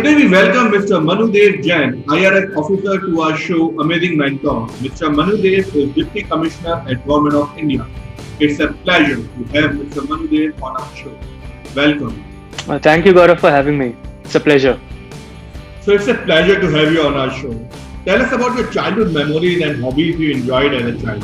Today we welcome Mr. Manudev Jain, IRS officer to our show Amazing Mentor. Mr. Manudev is Deputy Commissioner at Government of India. It's a pleasure to have Mr. Manudev on our show. Welcome. Thank you, Gaurav, for having me. It's a pleasure. So it's a pleasure to have you on our show. Tell us about your childhood memories and hobbies you enjoyed as a child.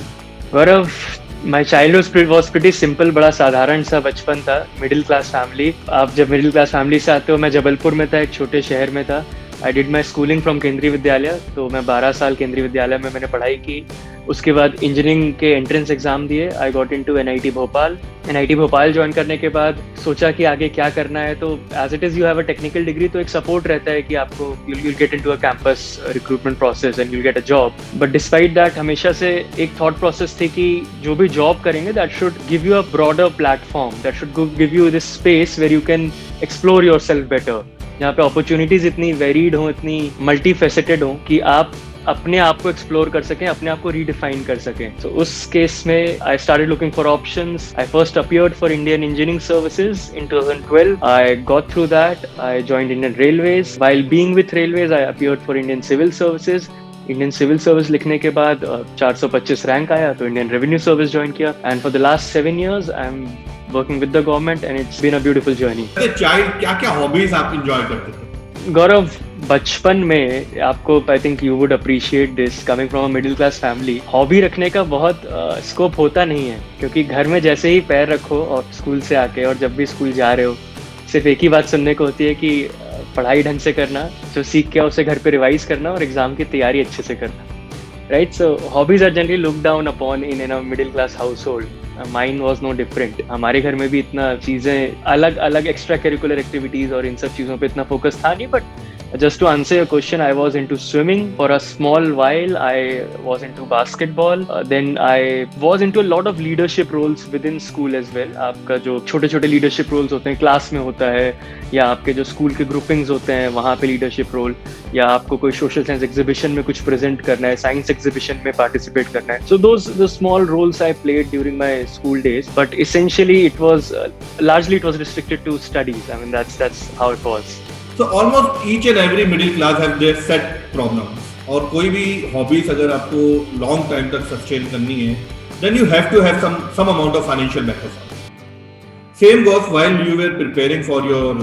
Gaurav, my childhood was pretty simple, बड़ा साधारण सा बचपन था. Middle class family. आप जब middle class family से आते हो, मैं जबलपुर में था, एक छोटे शहर में था. I did my schooling from केंद्रीय विद्यालय. तो मैं 12 साल केंद्रीय विद्यालय में मैंने पढ़ाई की. उसके बाद इंजीनियरिंग के एंट्रेंस एग्जाम दिए. I got into NIT Bhopal. NIT Bhopal join करने के बाद सोचा कि आगे क्या करना है. तो as it is you have a technical degree, तो एक सपोर्ट रहता है कि आपको you'll get into a campus recruitment process and you'll get a job. But despite that, हमेशा से एक thought process थी कि जो भी जॉब करेंगे that should give you a broader platform, that should give you this space where you can explore yourself better. जहाँ पे अपॉर्चुनिटीज इतनी वेरीड हो, इतनी मल्टी फेसेटेड हो कि आप अपने आप को एक्सप्लोर कर सकें, अपने आप को रीडिफाइन कर सकें. तो उस केस में I started looking for options. I first appeared for Indian engineering services in 2012. I got through that. I joined Indian railways. While being with railways I appeared for Indian civil services. Indian civil service लिखने के बाद 425 rank आया, तो Indian revenue service join किया. And for the last 7 years I am working with the government and it's been a beautiful journey. Child क्या-क्या hobbies आप enjoy करते थे? गौरव, बचपन में आपको I think you would appreciate this coming from a middle class family. Hobby रखने का बहुत स्कोप होता नहीं है, क्योंकि घर में जैसे ही पैर रखो और स्कूल से आके और जब भी स्कूल जा रहे हो, सिर्फ एक ही बात सुनने को होती है कि पढ़ाई ढंग से करना, जो सीख के उसे घर पे रिवाइज करना और एग्जाम की तैयारी अच्छे से करना. Right, so hobbies are generally looked down upon in a middle class household. Mine was no different. हमारे घर में भी इतना चीजें अलग अलग एक्स्ट्रा करिकुलर एक्टिविटीज और इन सब चीजों पे इतना फोकस था नहीं. But just to answer your question, I was into swimming for a small while. I was into basketball. Then I was into a lot of leadership roles within school as well. आपका जो छोटे छोटे leadership roles होते हैं class में होता है, या आपके जो स्कूल के ग्रुपिंग्स होते हैं वहाँ पे leadership role, या आपको कोई सोशल साइंस एग्जीबिशन में कुछ प्रेजेंट करना है, साइंस एग्जीबिशन में पार्टिसिपेट करना है. So those the small roles I played during my school days, but essentially it was largely it was restricted to studies. I mean that's how it was. So almost each and every middle class have their set problems. और कोई भी hobbies अगर आपको long time तक sustain करनी है, then you have to have some amount of financial backup. Same goes while you were preparing for your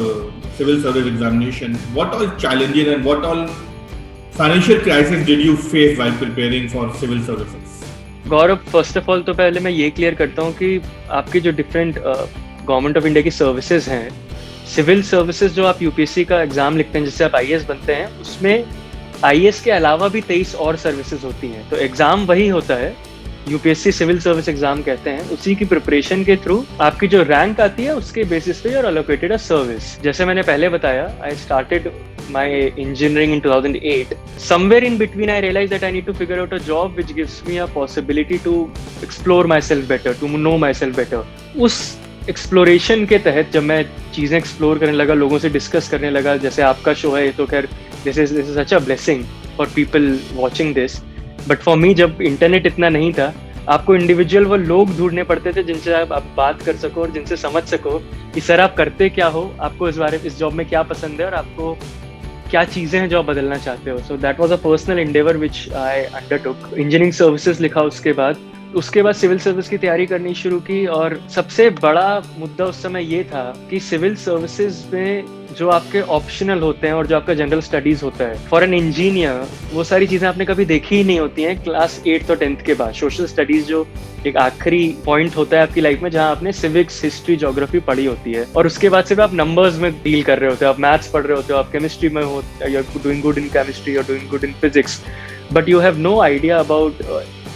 civil service examination. What all challenges and what all financial crisis did you face while preparing for civil services? Gaurav, first of all तो पहले मैं ये clear करता हूँ कि आपकी जो different government of India की सर्विसेज हैं, सिविल सर्विसेज जो आप यूपीएससी का एग्जाम लिखते हैं जिससे आप आईएएस बनते हैं, उसमें आईएएस के अलावा भी 23 और सर्विसेज होती हैं. तो एग्जाम वही होता है, यूपीएससी सिविल सर्विस एग्जाम कहते हैं. उसी की प्रिपरेशन के थ्रू आपकी जो रैंक आती है उसके बेसिस पे you are allocated a service. जैसे मैंने पहले बताया, I started my engineering in 2008. Somewhere in between I realized that I need to figure out a job which gives me a possibility to explore myself better, to know myself better. उस exploration के तहत जब मैं चीज़ें explore करने लगा, लोगों से डिस्कस करने लगा, जैसे आपका शो है, तो खैर this is such a blessing for people watching this. But for me जब इंटरनेट इतना नहीं था, आपको इंडिविजुअल वो लोग ढूंढने पड़ते थे जिनसे आप बात कर सको और जिनसे समझ सको कि सर आप करते क्या हो, आपको इस जॉब में क्या पसंद है और आपको क्या चीज़ें हैं जो आप बदलना चाहते हो. So that was a personal Endeavour which I undertook. Engineering services लिखा उसके बाद सिविल सर्विस की तैयारी करनी शुरू की. और सबसे बड़ा मुद्दा उस समय ये था कि सिविल सर्विसेज में जो आपके ऑप्शनल होते हैं और जो आपका जनरल स्टडीज होता है, फॉर एन इंजीनियर वो सारी चीज़ें आपने कभी देखी ही नहीं होती हैं क्लास 8th और 10th के बाद. सोशल स्टडीज जो एक आखिरी पॉइंट होता है आपकी लाइफ में, जहाँ आपने सिविक्स, हिस्ट्री, ज्योग्राफी पढ़ी होती है, और उसके बाद सिर्फ आप नंबर्स में डील कर रहे होते हो, आप मैथ्स पढ़ रहे होते हो, आप केमिस्ट्री में हो, you are doing good in chemistry, you are doing good in physics, but you have no idea about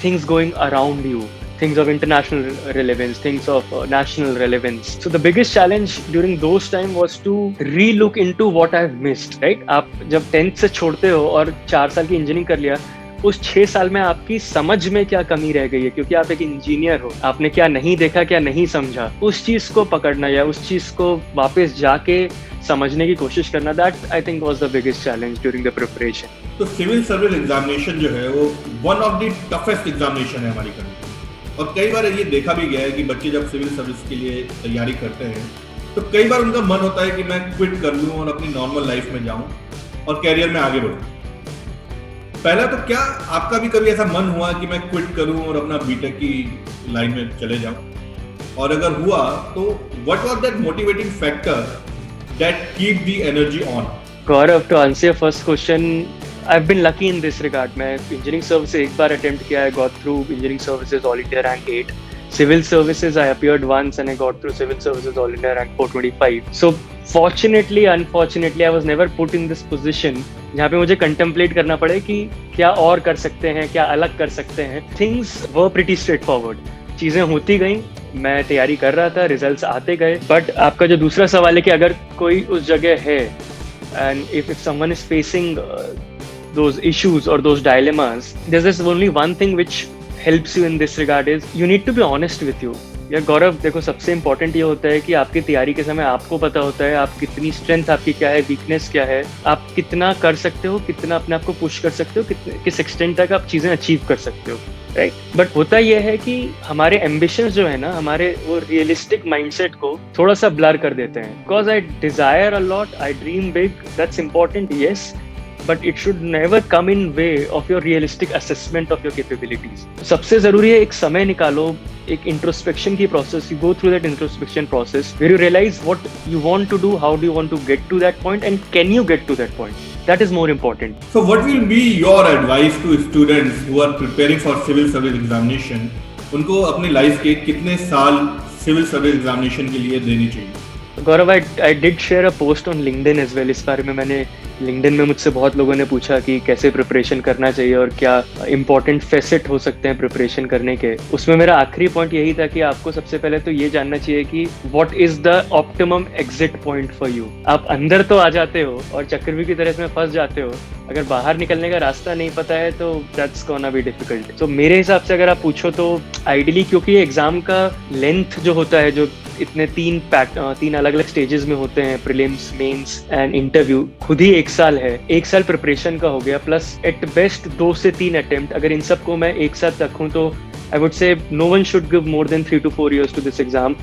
things going around you, things of international relevance, things of national relevance. So the biggest challenge during those time was to re-look into what I've missed, right? आप जब 10th से छोड़ते हो और 4 साल की engineering कर लिया, उस 6 साल में आपकी समझ में क्या कमी रह गई है, क्योंकि आप एक इंजीनियर हो, आपने क्या नहीं देखा, क्या नहीं समझा, उस चीज को पकड़ना या उस चीज को वापस जाके समझने की कोशिश करना, that I think was the biggest challenge during the preparation. तो सिविल सर्विस एग्जामिनेशन जो है वो one of the toughest examination है हमारी कंट्री में. और कई बार ये देखा भी गया है कि बच्चे जब सिविल सर्विस के लिए तैयारी करते हैं तो कई बार उनका मन होता है कि मैं क्विट कर लूँ और अपनी नॉर्मल लाइफ में जाऊँ. और कैरियर में आगे बढ़ूं? पहला तो क्या आपका भी कभी ऐसा मन हुआ कि मैं क्विट करूं और अपना बीटेक की लाइन में चले जाऊं? और अगर हुआ तो what was that motivating factor that keep the energy on? Gaurav, to answer your first question, I have been lucky in this regard. मैं इंजीनियरिंग सर्विस एक बार अटेम्प्ट किया है, got through engineering services all India rank 8. Civil services, I appeared once and I got through civil services all India rank 425. So fortunately, unfortunately, I was never put in this position जहाँ पे मुझे contemplate करना पड़े कि क्या और कर सकते हैं, क्या अलग कर सकते हैं. Things were pretty straightforward. चीजें होती गई, मैं तैयारी कर रहा था, रिजल्ट्स आते गए. बट आपका जो दूसरा सवाल है कि अगर कोई उस जगह है and if someone is facing those issues or those dilemmas, there's only one thing which helps you in this regard is you need to be honest with you. यार गौरव, देखो सबसे इम्पोर्टेंट ये होता है कि आपकी तैयारी के समय आपको पता होता है आप कितनी स्ट्रेंथ आपकी क्या है, वीकनेस क्या है, आप कितना कर सकते हो, कितना अपने आप को पुश कर सकते हो, किस एक्सटेंट तक आप चीजें अचीव कर सकते हो, राइट. बट होता यह है कि हमारे एम्बिशंस जो है ना, हमारे वो रियलिस्टिक माइंडसेट को थोड़ा सा ब्लर कर देते हैं. Because I Dzire a lot, I dream big, that's important, yes, but it should never come in way of your realistic assessment of your capabilities. सबसे जरूरी है एक समय निकालो, एक इंट्रोस्पेक्शन की process. You go through that introspection process where you realize what you want to do, how do you want to get to that point, and can you get to that point. That is more important. So what will be your advice to students who are preparing for civil service examination? उनको अपनी life के कितने साल civil service examination के लिए देनी चाहिए? गौरव, I did share a post on LinkedIn as well. इस बारे में मैंने लिंक्डइन में मुझसे बहुत लोगों ने पूछा कि कैसे प्रिपरेशन करना चाहिए और क्या इंपॉर्टेंट फेसेट हो सकते हैं प्रिपरेशन करने के. उसमें मेरा आखिरी पॉइंट यही था कि आपको सबसे पहले तो ये जानना चाहिए कि what is the optimum exit point for you. आप अंदर तो आ जाते हो और चक्रव्यूह की तरह इसमें फंस जाते हो, अगर बाहर निकलने का रास्ता नहीं पता है तो दैट्स गोना बी डिफिकल्ट. तो मेरे हिसाब से अगर आप पूछो तो आइडियली, क्योंकि एग्जाम का लेंथ जो होता है, जो इतने तीन अलग अलग स्टेजेस में होते हैं, प्रीलिम्स, मेंस एंड इंटरव्यू, खुद ही 1 साल है. 1 साल प्रिपरेशन का हो गया, प्लस एट बेस्ट 2 से 3 अटेम्प्ट. अगर इन सबको मैं एक साथ रखूं तो I would say no one should give more than 3 to 4 years to this exam.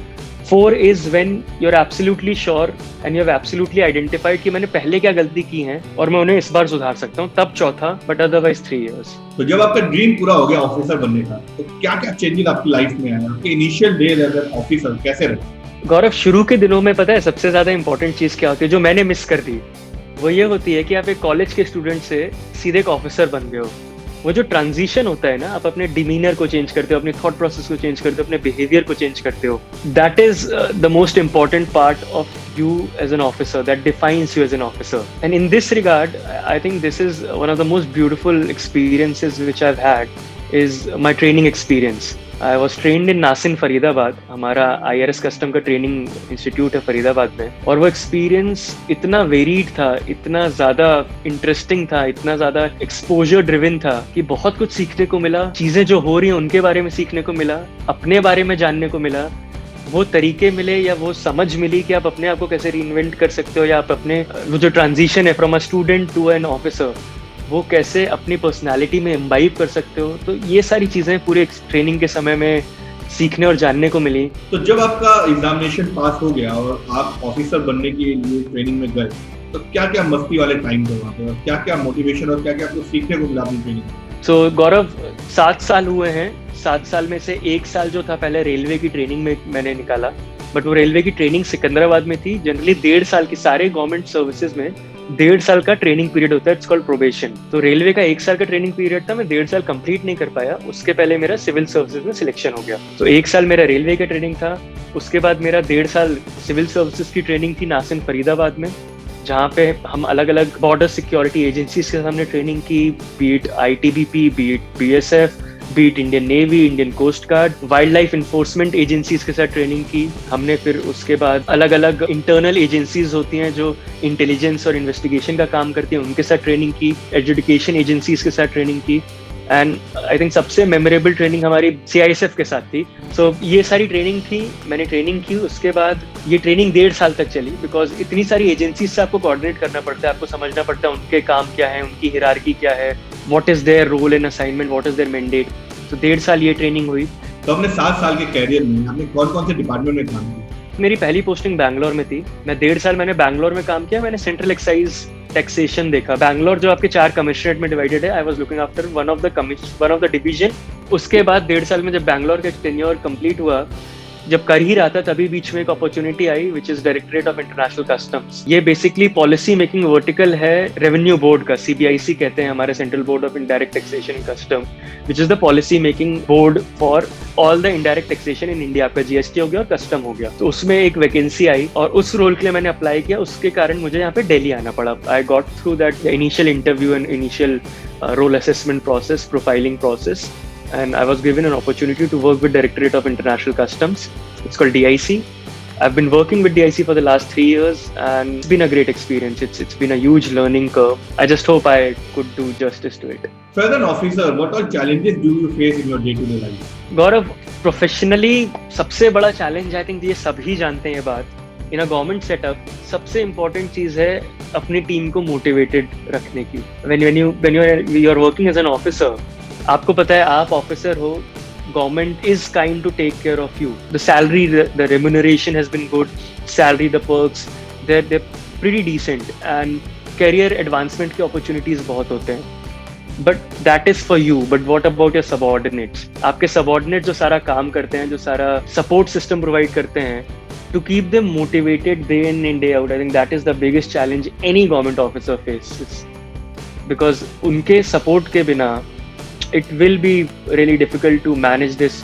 4 is when you're absolutely sure and you have absolutely identified कि मैंने पहले क्या गलती की है और मैं उन्हें इस बार सुधार सकता हूँ, तब चौथा, बट अदरवाइज 3 years. तो जब आपका ड्रीम पूरा हो गया ऑफिसर बनने का, तो क्या क्या चेंजेस आपकी लाइफ में आए? आपके initial days as an officer कैसे रहे? गौरव, शुरू के दिनों में पता है सबसे ज्यादा इंपॉर्टेंट चीज क्या होती है जो मैंने मिस कर दी, वो ये होती है कि आप एक कॉलेज के स्टूडेंट से सीधे एक ऑफिसर बन गए हो. वो जो ट्रांजिशन होता है ना, आप अपने डिमीनर को चेंज करते हो, अपने थॉट प्रोसेस को चेंज करते हो, अपने बिहेवियर को चेंज करते हो. That is the most important part of you as an officer, that defines you as an officer. And in this regard I think this is one of the most beautiful experiences which I have had is my training experience. I was trained in NACIN Faridabad. हमारा IRS custom का training institute है फरीदाबाद में, और वो experience इतना varied था, इतना ज़्यादा इंटरेस्टिंग था, इतना ज़्यादा एक्सपोजर ड्रिवन था कि बहुत कुछ सीखने को मिला. चीज़ें जो हो रही हैं उनके बारे में सीखने को मिला, अपने बारे में जानने को मिला, वो तरीके मिले या वो समझ मिली कि आप अपने आप को कैसे रीइन्वेंट कर सकते हो, या आप अपने वो जो ट्रांजिशन है from a student to an officer, वो कैसे अपनी पर्सनालिटी में इम्बाइब कर सकते हो. तो ये सारी चीज़ें पूरे ट्रेनिंग के समय में सीखने और जानने को मिली. तो जब आपका एग्जामिनेशन पास हो गया और आप ऑफिसर बनने के लिए ट्रेनिंग में गए, तो क्या क्या मस्ती वाले टाइम थे वहाँ पे, और क्या क्या मोटिवेशन और क्या क्या आपको सीखने को मिला अपनी ट्रेनिंग? सो गौरव, 7 साल हुए हैं. 7 साल में से 1 साल जो था पहले रेलवे की ट्रेनिंग में मैंने निकाला, बट वो रेलवे की ट्रेनिंग सिकंदराबाद में थी. जनरली 1.5 साल की सारे गवर्नमेंट सर्विसेज में 1.5 साल का ट्रेनिंग पीरियड होता है, इट्स कॉल्ड प्रोबेशन. तो रेलवे का 1 साल का ट्रेनिंग पीरियड था, मैं 1.5 साल कंप्लीट नहीं कर पाया. उसके पहले मेरा सिविल सर्विसेज में सिलेक्शन हो गया. तो 1 साल मेरा रेलवे का ट्रेनिंग था. उसके बाद मेरा 1.5 साल सिविल सर्विसेज की ट्रेनिंग थी नासिन फरीदाबाद में, जहाँ पे हम अलग अलग बॉर्डर सिक्योरिटी एजेंसीज के सामने ट्रेनिंग की, beat ITBP, beat BSF, beat Indian navy, Indian coast guard, wild life enforcement agencies के साथ ट्रेनिंग की हमने. फिर उसके बाद अलग अलग इंटरनल एजेंसीज होती हैं जो इंटेलिजेंस और इन्वेस्टिगेशन का काम करती हैं, उनके साथ ट्रेनिंग की. एजुकेशन एजेंसीज के साथ ट्रेनिंग की. एंड आई थिंक सबसे मेमोरेबल ट्रेनिंग हमारी CISF के साथ थी. सो ये सारी ट्रेनिंग थी, मैंने ट्रेनिंग की. उसके बाद ये ट्रेनिंग 1.5 साल तक चली, बिकॉज इतनी सारी एजेंसीज से आपको कोऑर्डिनेट करना पड़ता है, आपको समझना पड़ता है उनके काम क्या है, उनकी हिरार्की क्या है, what is their role in assignment, what is their mandate. तो 1.5 साल ये ट्रेनिंग हुई. तो अपने 7 साल के कैरियर में आपने कौन कौन से डिपार्टमेंट में काम किया? मेरी पहली पोस्टिंग बैंगलोर में थी. मैं 1.5 साल मैंने बैंगलोर में काम किया. मैंने सेंट्रल एक्साइज टैक्सेशन देखा। बैंगलोर जो आपके 4 कमिश्नरेट में डिवाइडेड है, I was looking after one of the division. उसके बाद 1.5 साल में जब बैंगलोर का टेन्योर कंप्लीट हुआ, जब कर ही रहा था, तभी बीच में एक opportunity I which is directorate of international customs. ये बेसिकली पॉलिसी मेकिंग वर्टिकल है रेवेन्यू बोर्ड का, सीबीआईसी कहते हैं हमारे, central board of indirect taxation and custom, which is the policy making board for all the indirect taxation in India. आपका GST हो गया और कस्टम हो गया। तो उसमें एक वैकेंसी आई और उस रोल के लिए मैंने अप्लाई किया। उसके कारण मुझे यहाँ पे दिल्ली आना पड़ा। I got through that initial interview and initial role assessment process, profiling process, and I was given an opportunity to work with Directorate of International Customs. It's called DIC. I've been working with DIC for the last 3 years, and it's been a great experience. It's been a huge learning curve. I just hope I could do justice to it. So as an officer, what all challenges do you face in your day-to-day life? Gaurav, professionally सबसे बड़ा challenge, I think ये सभी जानते हैं ये बात, इन a government setup सबसे important चीज है अपनी टीम को मोटिवेटेड रखने की। when you are working as an officer, आपको पता है आप ऑफिसर हो, government is kind to take care of you. The salary, the remuneration has been good, salary, the perks, they're pretty decent, and career advancement के opportunities बहुत होते हैं. But that is for you. But what about your subordinates? आपके subordinates जो सारा काम करते हैं, जो सारा support system provide करते हैं, to keep them motivated day in and day out, I think that is the biggest challenge any government officer faces. Because उनके support के बिना it will be really difficult to manage this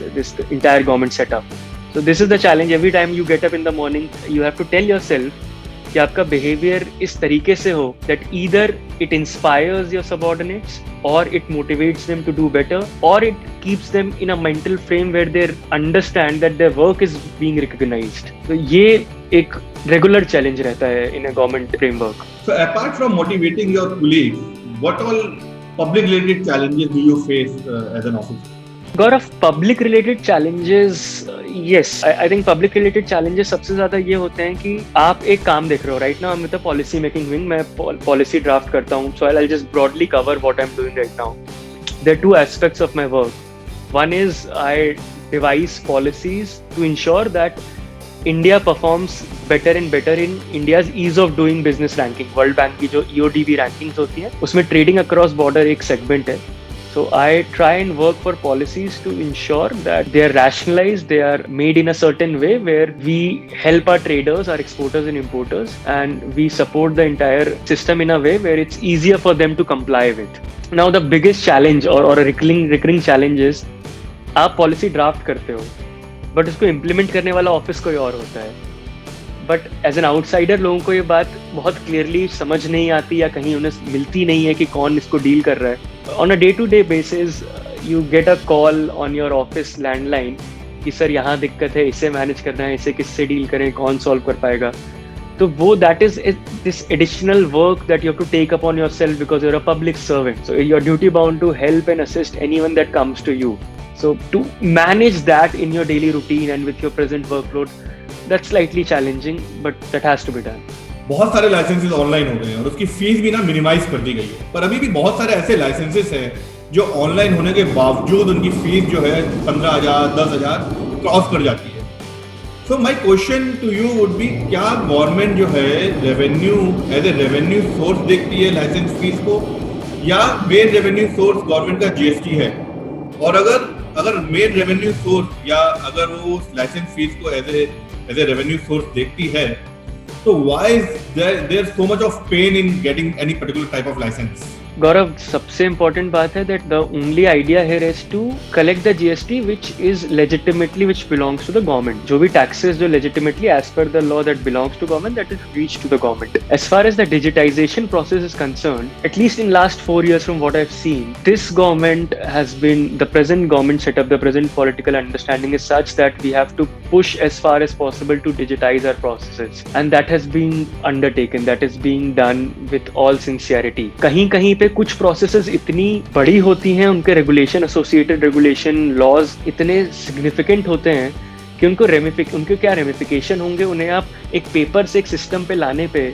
entire government setup. So this is the challenge. Every time you get up in the morning, you have to tell yourself कि आपका behavior इस तरीके से हो that either it inspires your subordinates, or it motivates them to do better, or it keeps them in a mental frame where they understand that their work is being recognized. So ये एक regular challenge रहता है in a government framework. So apart from motivating your colleagues, what all public related challenges do you face as an officer? Gaurav, public related challenges, yes, I think public related challenges सबसे ज्यादा ये होते हैं कि आप एक काम देख रहे हो, right now I'm with the policy making wing, मैं policy draft करता हूँ, so I'll just broadly cover what I'm doing right now. There are 2 aspects of my work. One is I devise policies to ensure that India performs better and better in India's ease of doing business ranking. World Bank की जो EODB rankings होती है, उसमें trading across border एक segment है. So I try and work for policies to ensure that they are rationalized, they are made in a certain way where we help our traders, our exporters and importers, and we support the entire system in a way where it's easier for them to comply with. Now the biggest challenge or a recurring challenge is आप policy draft करते हो, but उसको implement करने वाला office कोई और होता है. बट एज एन आउटसाइडर लोगों को ये बात बहुत क्लियरली समझ नहीं आती या कहीं उन्हें मिलती नहीं है कि कौन इसको डील कर रहा है. On a day to day basis you get a call on your office landline कि सर यहाँ दिक्कत है, इसे मैनेज करना है, इसे किससे डील करें, कौन सॉल्व कर पाएगा. तो वो that is this additional work that you have to take upon yourself because you are a public servant. So you are duty bound to help and assist anyone that comes to you. So to manage that in your daily routine and with your present workload, that's slightly challenging, but that has to be done. बहुत सारे licences online हो गए हैं और उसकी fees भी ना minimise कर दी गई है, पर अभी भी बहुत सारे ऐसे लाइसेंसेस हैं जो ऑनलाइन होने के बावजूद उनकी फीस जो है 15,000 10,000 क्रॉस कर जाती है. So my question to you would be, क्या गवर्नमेंट जो है revenue as a revenue source देखती है लाइसेंस फीस को, या मेन रेवेन्यू सोर्स गवर्नमेंट का जीएसटी है? और अगर मेन रेवेन्यू सोर्स या अगर वो लाइसेंस फीस को एज ए रेवेन्यू सोर्स देखती है, तो why is there so much of pain in getting any particular type of license? Gaurav, सबसे इम्पोर्टेंट बात है that the only idea here is to collect the GST which is legitimately which belongs to the government. जो भी taxes जो legitimately as per the law that belongs to government, that is reach to the government. As far as the digitization process is concerned, at least in last 4 years from what I've seen, this government has been, the present government setup, the present political understanding is such that we have to push as far as possible to digitize our processes, and that has been undertaken, that is being done with all sincerity. कहीं पे कुछ processes इतनी बड़ी होती हैं, उनके regulation, associated regulation, laws इतने significant होते हैं कि उनके क्या रेमिफिकेशन होंगे, उन्हें आप एक पेपर से एक सिस्टम पे लाने पे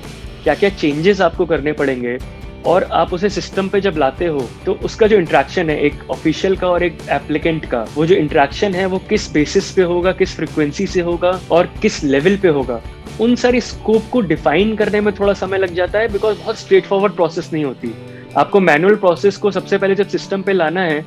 क्या क्या चेंजेस आपको करने पड़ेंगे, और आप उसे सिस्टम पे जब लाते हो तो उसका जो इंटरेक्शन है एक ऑफिशियल का और एक एप्लीकेंट का, वो जो इंटरेक्शन है वो किस बेसिस पे होगा, किस फ्रिक्वेंसी से होगा और किस लेवल पे होगा, उन सारी स्कोप को डिफाइन करने में थोड़ा समय लग जाता है, बिकॉज बहुत स्ट्रेट फॉरवर्ड प्रोसेस नहीं होती। आपको मैनुअल प्रोसेस को सबसे पहले जब सिस्टम पे लाना है,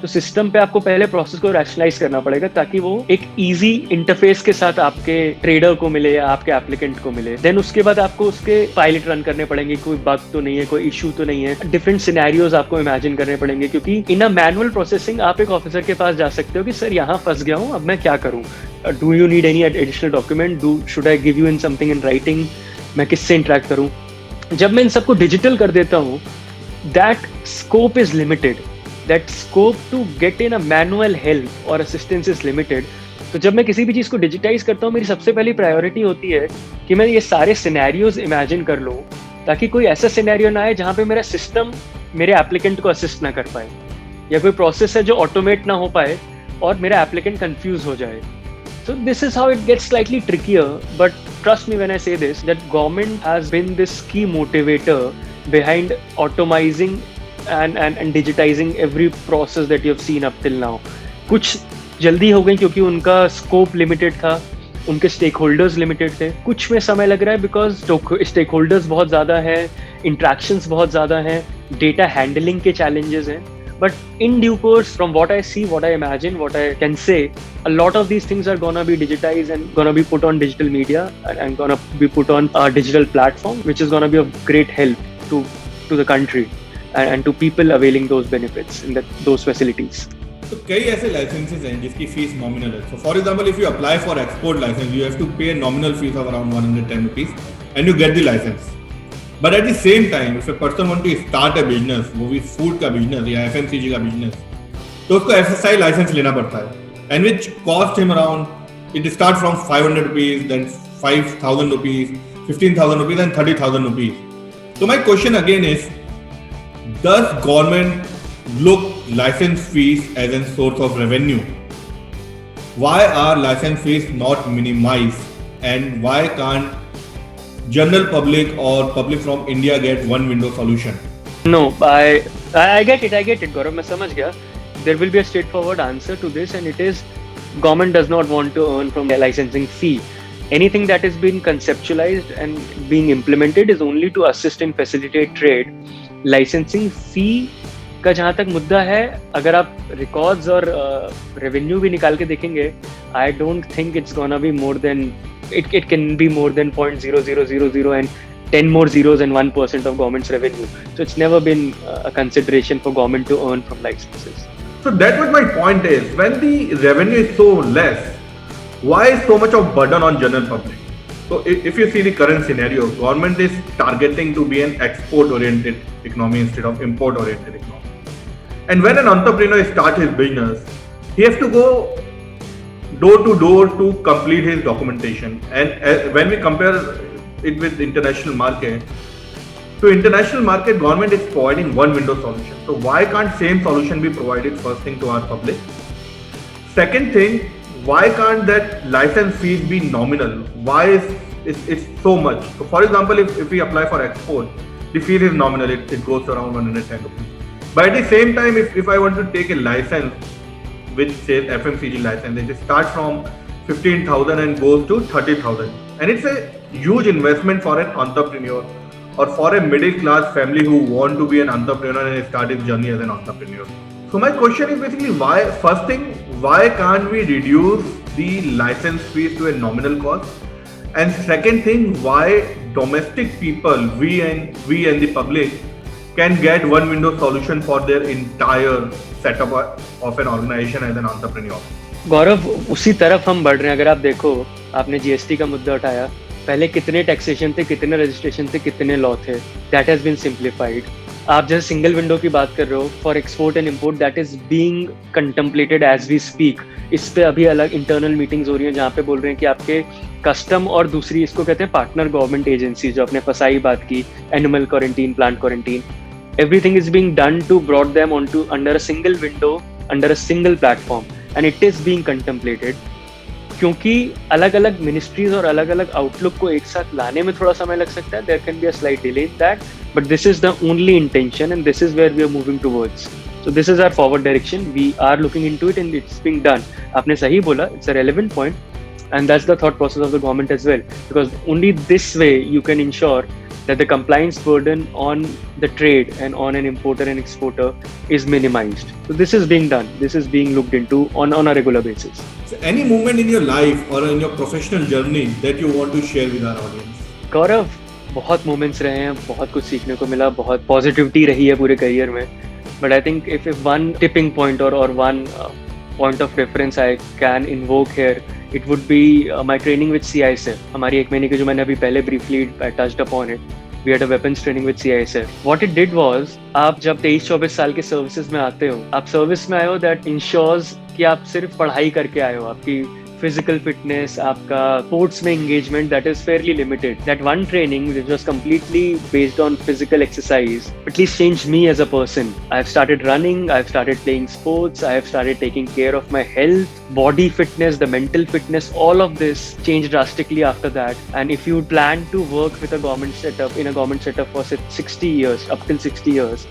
तो सिस्टम पे आपको पहले प्रोसेस को रैशनलाइज करना पड़ेगा, ताकि वो एक इजी इंटरफेस के साथ आपके ट्रेडर को मिले या आपके एप्लीकेंट को मिले। देन उसके बाद आपको उसके पायलट रन करने पड़ेंगे, कोई बग तो नहीं है, कोई इशू तो नहीं है, डिफरेंट सिनेरियोज आपको इमेजिन करने पड़ेंगे, क्योंकि इन अ मैनुअल प्रोसेसिंग आप एक ऑफिसर के पास जा सकते हो कि सर यहाँ फंस गया हूँ, अब मैं क्या करूँ, do you need any additional document, should I give you in something in writing, मैं किससे इंटरेक्ट करूँ। जब मैं इन सबको डिजिटल कर देता हूँ, that scope is limited, that scope to get in a manual help or assistance is limited। तो जब मैं किसी भी चीज़ को डिजिटाइज करता हूँ, मेरी सबसे पहली प्रायोरिटी होती है कि मैं ये सारे सिनेरियोज इमेजिन कर लूँ, ताकि कोई ऐसा सिनेरियो ना आए जहाँ पे मेरा सिस्टम मेरे एप्लीकेंट को असिस्ट ना कर पाए, या कोई प्रोसेस है जो ऑटोमेट ना हो पाए और मेरा एप्लीकेंट कंफ्यूज हो जाए। So this is how it gets slightly trickier, but trust me when I say this, that government has been this key motivator behind automizing and digitizing every process that you have seen up till now। कुछ जल्दी हो गई क्योंकि उनका scope limited था, उनके stake holders limited थे। कुछ में समय लग रहा है बिकॉज स्टेक होल्डर्स बहुत ज़्यादा हैं, इंट्रैक्शंस बहुत ज़्यादा हैं, डेटा हैंडलिंग के चैलेंजेस हैं। But in due course, from what I see, what I imagine, what I can say, a lot of these things are gonna be digitized and gonna be put on digital media and gonna be put on a digital platform, which is gonna be of great help to the country and to people availing those benefits in those facilities. तो कई ऐसे licences हैं जिसकी fee nominal है। So for example, if you apply for export license, you have to pay nominal fee of around 110 rupees and you get the license. But at the same time, if a person want to start a business, वो भी food का business या FMCG का business, तो उसको FSI licence लेना पड़ता है, and which cost him around, it start from 500 rupees, then 5000 rupees, 15000 rupees and 30000 rupees. तो my question again is, does government look license fees as a source of revenue? Why are license fees not minimized, and why can't general public or public from India get one window solution? No, I get it, Gaurav, मैं समझ गया। There will be a straightforward answer to this, and it is government does not want to earn from the licensing fee. Anything that is being conceptualized and being implemented is only to assist and facilitate trade। Licensing fee का जहाँ तक मुद्दा है, अगर आप records और revenue भी निकाल के देखेंगे, I don't think it's gonna be more than, it can be more than 0.0000 and 10 more zeros and 1% of government's revenue. So it's never been a consideration for government to earn from licenses. So that was my point is, when the revenue is so less, why is so much of burden on general public? So if you see the current scenario, government is targeting to be an export-oriented economy instead of import-oriented economy. And when an entrepreneur starts his business, he has to go door to door to complete his documentation. And when we compare it with international market, to international market, government is providing one window solution. So why can't same solution be provided first thing to our public? Second thing, why can't that license fees be nominal? Why is it's so much? So for example, if we apply for export, the fee is nominal, it goes around 110 rupees. But at the same time, if I want to take a license which says FMCG license, it starts from 15,000 and goes to 30,000, and it's a huge investment for an entrepreneur or for a middle class family who want to be an entrepreneur and start his journey as an entrepreneur. So my question is basically, why can't we reduce the license fees to a nominal cost? And second thing, why domestic people, we and the public, can get one window solution for their entire setup of an organization as an entrepreneur? गौरव, उसी तरफ हम बढ़ रहे हैं। अगर आप देखो, आपने जीएसटी का मुद्दा उठाया, पहले कितने टैक्सेशन थे, कितने रजिस्ट्रेशन थे, कितने लॉ थे, दैट हैज बीन सिंप्लीफाइड। आप जैसे सिंगल विंडो की बात कर रहे हो for export and import, that is being contemplated as we speak. इस पे अभी अलग इंटरनल मीटिंग्स हो रही हैं जहाँ पे बोल रहे हैं कि आपके कस्टम और दूसरी, इसको कहते हैं पार्टनर गवर्नमेंट एजेंसी, जो आपने फसाई बात की, animal quarantine, plant quarantine, everything is being done to brought them onto under a single window, under a single platform, and it is being contemplated। क्योंकि अलग अलग मिनिस्ट्रीज और अलग अलग आउटलुक को एक साथ लाने में थोड़ा समय लग सकता है, there can be a slight delay in that, but this is the only intention and this is where we are moving towards. So this is our forward direction, we are looking into it and it's being done. आपने सही बोला, it's a relevant point. And that's the thought process of the government as well, because only this way you can ensure that the compliance burden on the trade and on an importer and exporter is minimized. So this is being done. This is being looked into on a regular basis. So any moment in your life or in your professional journey that you want to share with our audience? गौरव, बहुत moments रहे हैं, बहुत कुछ सीखने को मिला, बहुत positivity रही है पूरे करियर में. But I think if one tipping point और one point of reference I can invoke here, it would be my training with CISF. हमारी 1 महीने की जो मैंने अभी पहले briefly touched upon it. We had a weapons training with CISF. What it did was, आप जब 23-24 साल के सर्विसेज में आते हो, आप सर्विस में आए हो, that ensures कि आप सिर्फ पढ़ाई करके आए हो. आपकी physical fitness, आपका sports में engagement, that is fairly limited. That one training which was completely based on physical exercise at least changed me as a person. I've started running, I've started playing sports, I have started taking care of my health, body fitness, the mental fitness, all of this changed drastically after that. And if you plan to work with a government setup, in a government setup for say 60 years, up till 60 years,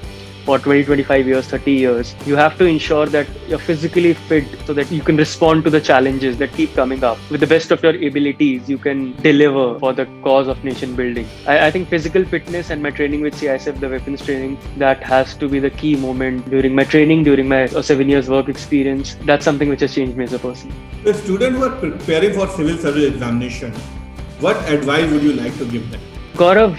for 20, 25 years, 30 years, you have to ensure that you're physically fit so that you can respond to the challenges that keep coming up. With the best of your abilities, you can deliver for the cause of nation building. I think physical fitness and my training with CISF, the weapons training, that has to be the key moment during my training, during my 7 years work experience. That's something which has changed me as a person. The students who are preparing for civil service examination, what advice would you like to give them? गौरव,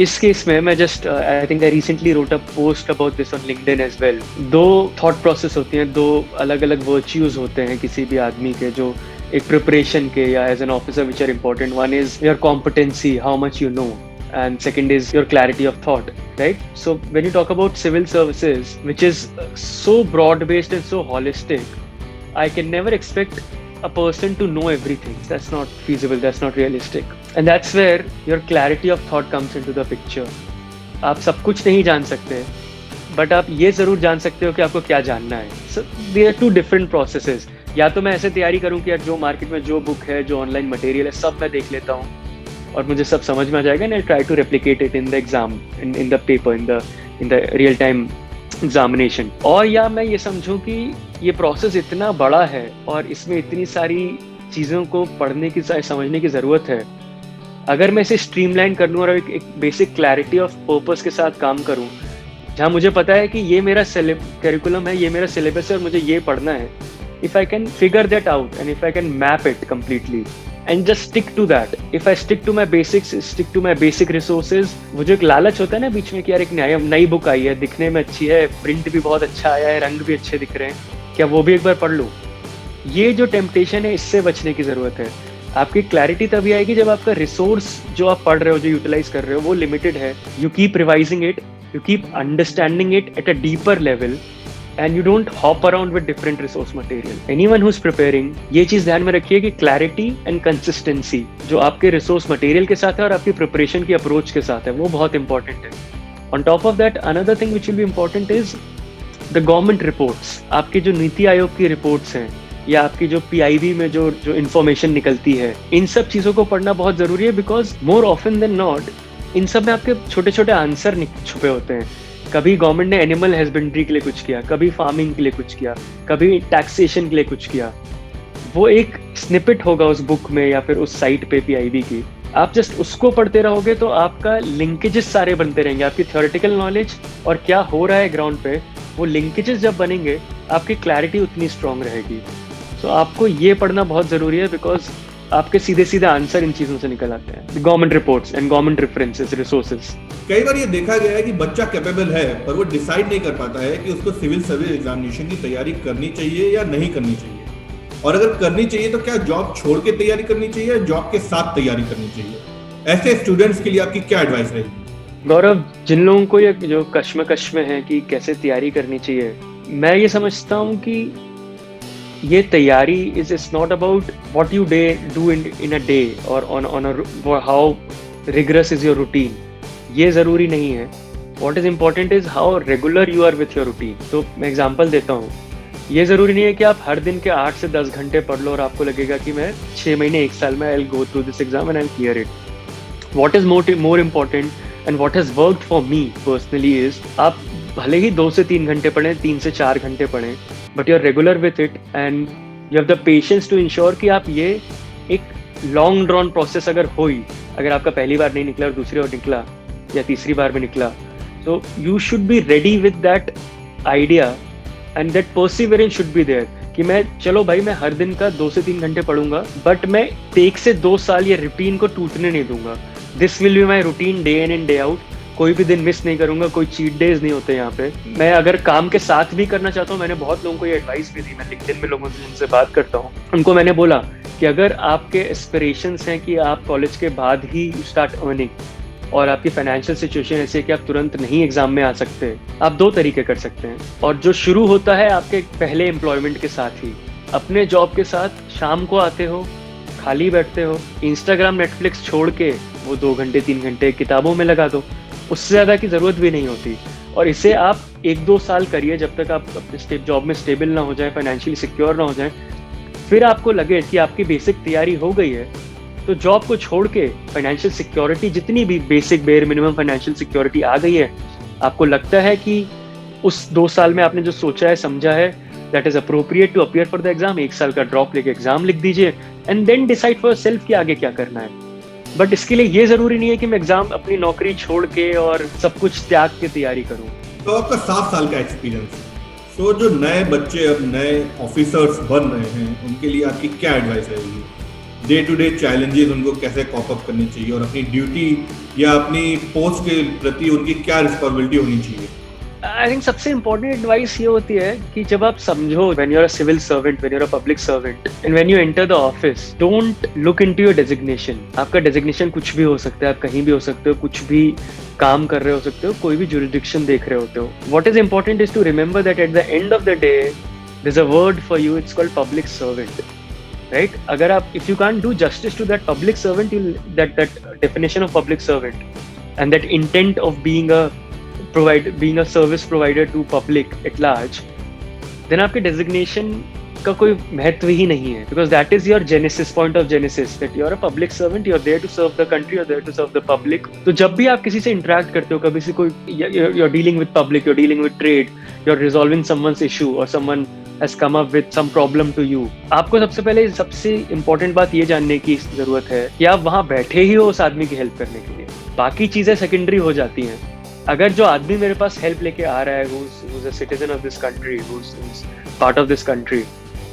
इस case में मैं just I think I recently wrote a post about this on LinkedIn as well. 2 thought process होती हैं, 2 अलग अलग virtues होते हैं किसी भी आदमी के, जो एक प्रिपरेशन के या as an officer which are important. One is your competency, how much you know, and second is your clarity of thought, right? So when you talk about civil services, which is so broad based and so holistic, I can never expect a person to know everything. That's not feasible, that's not realistic. And that's where your clarity of thought comes into the picture. आप सब कुछ नहीं जान सकते, but आप ये जरूर जान सकते हो कि आपको क्या जानना है. So there are 2 different processes. या तो मैं ऐसे तैयारी करूं कि यार जो मार्केट में जो बुक है, जो ऑनलाइन मटेरियल है, सब मैं देख लेता हूं और मुझे सब समझ में आ जाएगा, and I try to replicate it in the exam, in the paper, in the real time examination. और या मैं ये समझूं कि ये प्रोसेस इतना बड़ा है और इसमें इतनी सारी चीज़ों को पढ़ने की, समझने की ज़रूरत है. अगर मैं इसे स्ट्रीमलाइन कर लूँ और एक बेसिक क्लैरिटी ऑफ पर्पस के साथ काम करूँ, जहाँ मुझे पता है कि ये मेरा करिकुलम है, ये मेरा सिलेबस है और मुझे ये पढ़ना है. If I can figure that out and if I can map it completely and just stick to that. If I stick to my basics, stick to my basic resources, वो जो एक लालच होता है ना बीच में कि यार एक नई बुक आई है, दिखने में अच्छी है, प्रिंट भी बहुत अच्छा आया है, रंग भी अच्छे दिख रहे हैं, क्या वो भी एक बार पढ़ लूँ. ये जो टेम्पटेशन है, इससे बचने की ज़रूरत है. आपकी क्लैरिटी तभी आएगी जब आपका रिसोर्स जो आप पढ़ रहे हो, जो यूटिलाइज कर रहे हो, वो लिमिटेड है. You keep revising it, you keep understanding it at a deeper level, and you don't hop around with different resource material. Anyone who's preparing, ये चीज ध्यान में रखिए कि clarity and consistency जो आपके resource material के साथ है और आपकी preparation की approach के साथ है, वो बहुत important है. On top of that, another thing which will be important is the government reports. आपकी जो नीति आयोग की reports हैं या आपकी जो PIB में जो information निकलती है, इन सब चीजों को पढ़ना बहुत जरूरी है, because more often than not, इन सब में आपके छोटे छोटे आंसर छुपे होते हैं. कभी गवर्नमेंट ने एनिमल हस्बेंड्री के लिए कुछ किया, कभी फार्मिंग के लिए कुछ किया, कभी टैक्सेशन के लिए कुछ किया. वो एक स्निपेट होगा उस बुक में या फिर उस साइट पे PIB की. आप जस्ट उसको पढ़ते रहोगे तो आपका लिंकेजेस सारे बनते रहेंगे. आपकी थ्योरेटिकल नॉलेज और क्या हो रहा है ग्राउंड पे, वो लिंकेजेस जब बनेंगे, आपकी क्लैरिटी उतनी स्ट्रांग रहेगी. सो आपको ये पढ़ना बहुत ज़रूरी है, बिकॉज आपके सीधे सीधे आंसर इन चीजों से निकल आते हैं. Government reports and government references, resources. कई बार ये देखा गया है कि बच्चा कैपेबल है पर वो डिसाइड नहीं कर पाता है कि उसको सिविल सर्विस एग्जामिनेशन की तैयारी करनी चाहिए या नहीं करनी चाहिए, और अगर करनी चाहिए तो क्या जॉब छोड़ के तैयारी करनी चाहिए या जॉब के साथ तैयारी करनी चाहिए. ऐसे स्टूडेंट्स के लिए आपकी क्या एडवाइस रहेगी? गौरव, जिन लोगों को ये जो कश्मकश में है कि कैसे तैयारी करनी चाहिए, मैं ये समझता हूँ कि ये तैयारी is not about what you do in a day और on how rigorous is your routine. ये ज़रूरी नहीं है. What is important is how regular you are with your routine. तो मैं एग्जांपल देता हूँ. ये ज़रूरी नहीं है कि आप हर दिन के 8 से 10 घंटे पढ़ लो और आपको लगेगा कि मैं 6 महीने 1 साल में I will go through this exam and I will clear it. What is more important and what has worked for me personally is, आप भले ही 2 से 3 घंटे पढ़ें, 3 से 4 घंटे पढ़ें, but you are regular with it and you have the patience to ensure कि आप ये एक लॉन्ग ड्रॉन प्रोसेस अगर अगर आपका पहली बार नहीं निकला और दूसरी बार निकला या तीसरी बार में निकला, तो you should be ready with that idea and that perseverance should be there कि चलो भाई मैं हर दिन का 2 से 3 घंटे पढ़ूंगा, बट मैं 1 से 2 साल ये रूटीन को टूटने नहीं दूंगा. This will be my routine day in and day out. कोई भी दिन मिस नहीं करूंगा, कोई चीट डेज नहीं होते यहाँ पे. मैं अगर काम के साथ भी करना चाहता हूँ, मैंने बहुत लोगों को ये एडवाइस भी दी. मैं लिंक्डइन में लोगों से जिनसे बात करता हूँ, उनको मैंने बोला कि अगर आपके एस्पिरेशंस हैं कि आप कॉलेज के बाद ही स्टार्ट अर्निंग और आपकी फाइनेंशियल सिचुएशन ऐसी है कि आप तुरंत नहीं एग्जाम में आ सकते, आप 2 तरीके कर सकते हैं. और जो शुरू होता है आपके पहले एम्प्लॉयमेंट के साथ ही, अपने जॉब के साथ शाम को आते हो, खाली बैठते हो, इंस्टाग्राम नेटफ्लिक्स छोड़ के वो 2 घंटे 3 घंटे किताबों में लगा दो. उससे ज़्यादा की ज़रूरत भी नहीं होती. और इसे आप 1-2 साल करिए जब तक आप अपने जॉब में स्टेबल ना हो जाए, फाइनेंशियली सिक्योर ना हो जाए. फिर आपको लगे कि आपकी बेसिक तैयारी हो गई है, तो जॉब को छोड़ के फाइनेंशियल सिक्योरिटी, जितनी भी basic bare minimum financial security आ गई है, आपको लगता है कि उस 2 साल में आपने जो सोचा है, समझा है, that is appropriate to appear for the exam, 1 साल का ड्रॉप लेके एग्जाम लिख दीजिए and then decide for self कि आगे क्या करना है. बट इसके लिए ये जरूरी नहीं है कि मैं एग्जाम अपनी नौकरी छोड़ के और सब कुछ त्याग के तैयारी करूं. तो आपका 7 साल का एक्सपीरियंस है, तो जो नए बच्चे अब नए ऑफिसर्स बन रहे हैं, उनके लिए आपकी क्या एडवाइस रहेगी? डे टू डे चैलेंजेस उनको कैसे कॉप अप करनी चाहिए और अपनी ड्यूटी या अपनी पोस्ट के प्रति उनकी क्या रिस्पॉन्सिबिलिटी होनी चाहिए? आई थिंक सबसे इम्पोर्टेंट एडवाइस ये होती है कि जब आप समझो, when you are a civil servant, when you are a public servant and when you enter the office, don't look into your designation. आपका डेजिग्नेशन कुछ भी हो सकता है, आप कहीं भी हो सकते हो, कुछ भी काम कर रहे हो सकते हो, कोई भी जुरिडिक्शन देख रहे होते हो. What is important is to remember that at the end of the day there is a word for you, it's called public servant. Right? अगर आप, if you can't do justice to that public servant, that definition of public servant and that intent of being a service provider to public at large, then आपके designation का कोई महत्व ही नहीं है, because that is your genesis, point of genesis, that you are a public servant, you are there to serve the country, you are there to serve the public. तो जब भी आप किसी से interact करते हो, कभी से कोई, you're dealing with public, you're dealing with trade, you're resolving someone's issue or someone has come up with some problem to you, आपको सबसे पहले सबसे important बात ये जानने की जरूरत है कि आप वहाँ बैठे ही हो उस आदमी की हेल्प करने के लिए. बाकी चीजें सेकेंडरी हो जाती हैं. अगर जो आदमी मेरे पास हेल्प लेके आ रहा है, who's a citizen of this country, who's part of this country,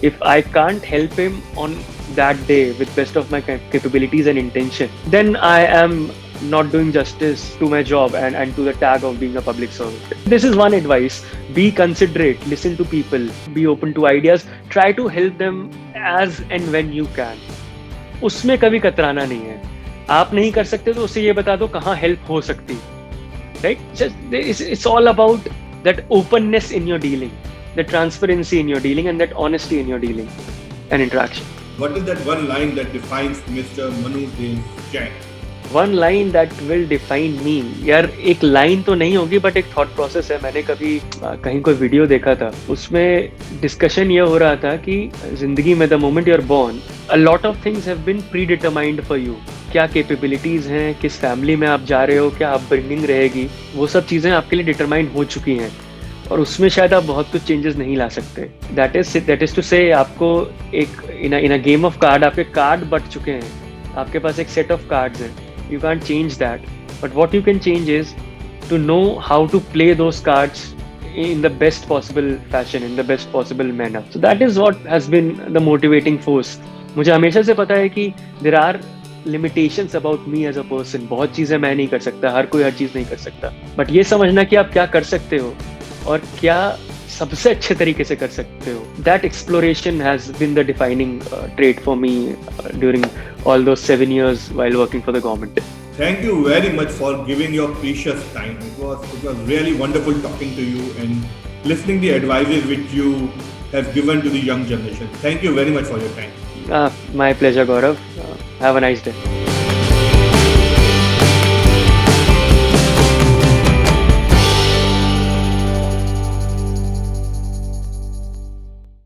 if I can't help him on that day with best of my capabilities and intention, then I am not doing justice to my job and to the tag of being a public servant. This is one advice. Be considerate, listen to people, be open to ideas, try to help them as and when you can. उसमें कभी कतराना नहीं है. आप नहीं कर सकते तो उसे ये बता दो कहाँ हेल्प हो सकती. Right? It's all about that openness in your dealing, the transparency in your dealing, and that honesty in your dealing and interaction. What is that one line that defines Mr. Manu Dev Jain? One line that will define me. यार एक line तो नहीं होगी, but एक thought process है. मैंने कभी कहीं कोई वीडियो देखा था, उसमें डिस्कशन ये हो रहा था कि जिंदगी में the moment you are born, a lot of things have been predetermined for you. क्या कैपेबिलिटीज हैं, किस फैमिली में आप जा रहे हो, क्या अपब्रिंगिंग रहेगी, वो सब चीज़ें आपके लिए डिटरमाइंड हो चुकी हैं और उसमें शायद आप बहुत कुछ चेंजेस नहीं ला सकते. दैट इज टू से आपको एक इन अ गेम ऑफ कार्ड आपके कार्ड बट चुके हैं, आपके पास एक सेट ऑफ कार्ड्स हैं. You can't change that, but what you can change is to know how to play those cards in the best possible fashion, in the best possible manner. So that is what has been the motivating force. मुझे हमेशा से पता है कि there are limitations about me as a person. बहुत चीज़ें मैं नहीं कर सकता, हर कोई हर चीज़ नहीं कर सकता, but ये समझना कि आप क्या कर सकते हो और क्या सबसे अच्छे तरीके से कर सकते हो, that exploration has been the defining trait for me during all those 7 years while working for the government. Thank you very much for giving your precious time. It was really wonderful talking to you and listening the advices which you have given to the young generation. Thank you very much for your time. My pleasure, Gaurav. Have a nice day.